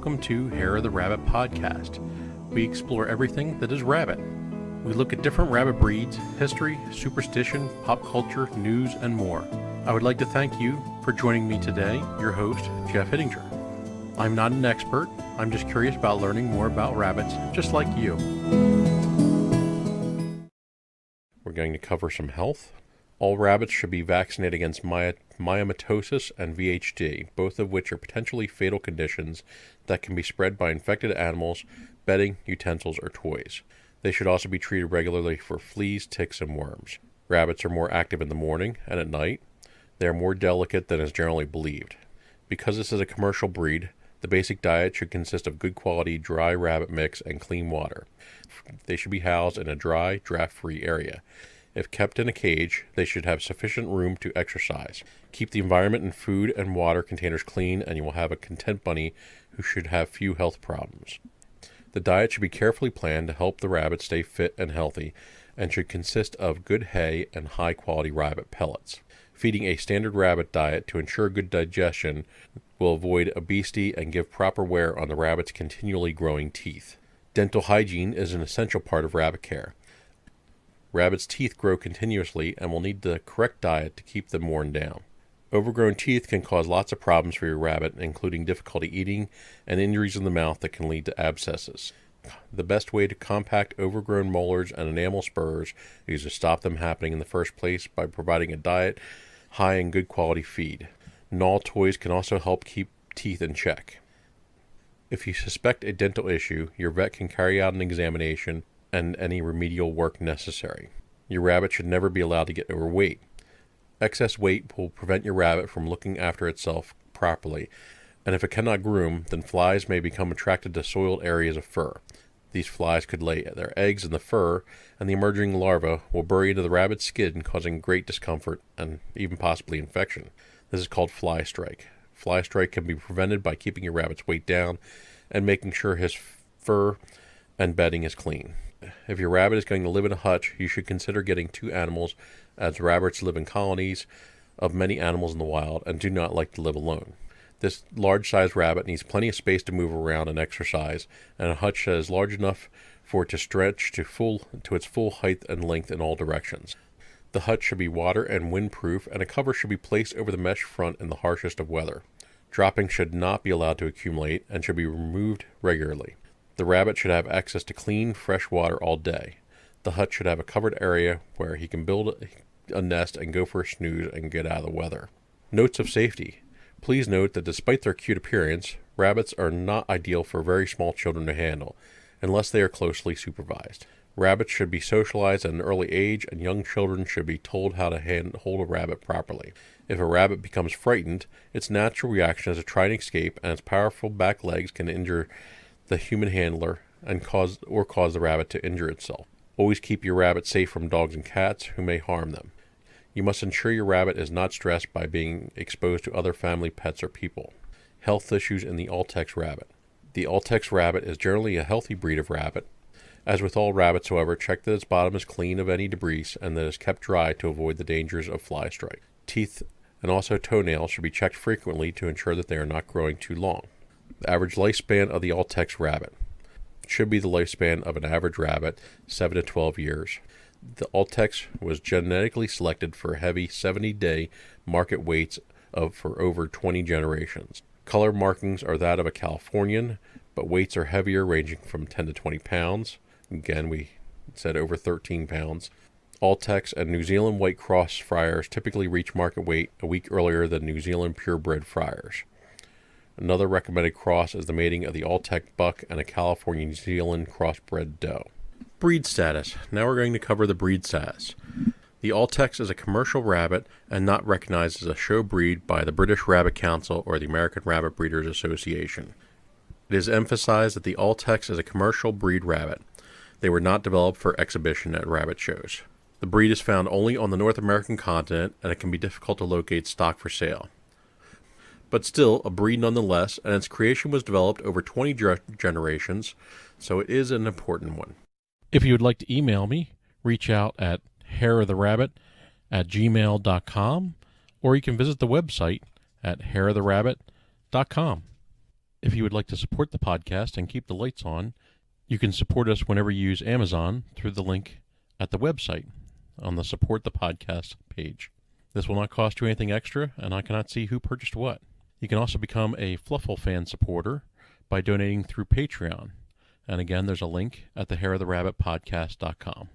welcome to Hare the Rabbit podcast. We explore everything that is rabbit. We look at different rabbit breeds, history, superstition, pop culture, news, and more. I would like to thank you for joining me today, your host, Jeff Hittinger. I'm not an expert, I'm just curious about learning more about rabbits, just like you. We're going to cover some health. All rabbits should be vaccinated against myomatosis and VHD, both of which are potentially fatal conditions that can be spread by infected animals, bedding, utensils, or toys. They should also be treated regularly for fleas, ticks, and worms. Rabbits are more active in the morning and at night. They are more delicate than is generally believed. Because this is a commercial breed, the basic diet should consist of good quality dry rabbit mix and clean water. They should be housed in a dry, draft-free area. If kept in a cage, they should have sufficient room to exercise. Keep the environment and food and water containers clean, and you will have a content bunny who should have few health problems. The diet should be carefully planned to help the rabbit stay fit and healthy, and should consist of good hay and high-quality rabbit pellets. Feeding a standard rabbit diet to ensure good digestion will avoid obesity and give proper wear on the rabbit's continually growing teeth. Dental hygiene is an essential part of rabbit care. Rabbits' teeth grow continuously and will need the correct diet to keep them worn down. Overgrown teeth can cause lots of problems for your rabbit, including difficulty eating and injuries in the mouth that can lead to abscesses. The best way to compact overgrown molars and enamel spurs is to stop them happening in the first place by providing a diet high in good quality feed. Gnaw toys can also help keep teeth in check. If you suspect a dental issue, your vet can carry out an examination and any remedial work necessary. Your rabbit should never be allowed to get overweight. Excess weight will prevent your rabbit from looking after itself properly, and if it cannot groom, then flies may become attracted to soiled areas of fur. These flies could lay their eggs in the fur, and the emerging larvae will bury into the rabbit's skin, causing great discomfort and even possibly infection. This is called fly strike. Fly strike can be prevented by keeping your rabbit's weight down and making sure his fur and bedding is clean. If your rabbit is going to live in a hutch, you should consider getting 2 animals, as rabbits live in colonies of many animals in the wild and do not like to live alone. This large-sized rabbit needs plenty of space to move around and exercise, and a hutch that is large enough for it to stretch to its full height and length in all directions. The hutch should be water and windproof, and a cover should be placed over the mesh front in the harshest of weather. Droppings should not be allowed to accumulate and should be removed regularly. The rabbit should have access to clean, fresh water all day. The hutch should have a covered area where he can build a nest and go for a snooze and get out of the weather. Notes of safety. Please note that despite their cute appearance, rabbits are not ideal for very small children to handle, unless they are closely supervised. Rabbits should be socialized at an early age, and young children should be told how to hold a rabbit properly. If a rabbit becomes frightened, its natural reaction is to try and escape, and its powerful back legs can injure the human handler and cause the rabbit to injure itself. Always keep your rabbit safe from dogs and cats who may harm them. You must ensure your rabbit is not stressed by being exposed to other family pets or people. Health issues in the AlTex rabbit. The AlTex rabbit is generally a healthy breed of rabbit. As with all rabbits, however, check that its bottom is clean of any debris and that it is kept dry to avoid the dangers of fly strike. Teeth and also toenails should be checked frequently to ensure that they are not growing too long. The average lifespan of the AlTex rabbit should be the lifespan of an average rabbit, 7 to 12 years. The AlTex was genetically selected for heavy 70-day market weights for over 20 generations. Color markings are that of a Californian, but weights are heavier, ranging from 10 to 20 pounds. Again, we said over 13 pounds. AlTex and New Zealand White Cross Friars typically reach market weight a week earlier than New Zealand purebred Friars. Another recommended cross is the mating of the AlTex buck and a California New Zealand crossbred doe. Breed status. Now we're going to cover the breed status. The AlTex is a commercial rabbit and not recognized as a show breed by the British Rabbit Council or the American Rabbit Breeders Association. It is emphasized that the AlTex is a commercial breed rabbit. They were not developed for exhibition at rabbit shows. The breed is found only on the North American continent, and it can be difficult to locate stock for sale. But still, a breed nonetheless, and its creation was developed over 20 generations, so it is an important one. If you would like to email me, reach out at hareoftherabbit@gmail.com, or you can visit the website at hareoftherabbit.com. If you would like to support the podcast and keep the lights on, you can support us whenever you use Amazon through the link at the website on the Support the Podcast page. This will not cost you anything extra, and I cannot see who purchased what. You can also become a Fluffle fan supporter by donating through Patreon. And again, there's a link at theharetherabbitpodcast.com.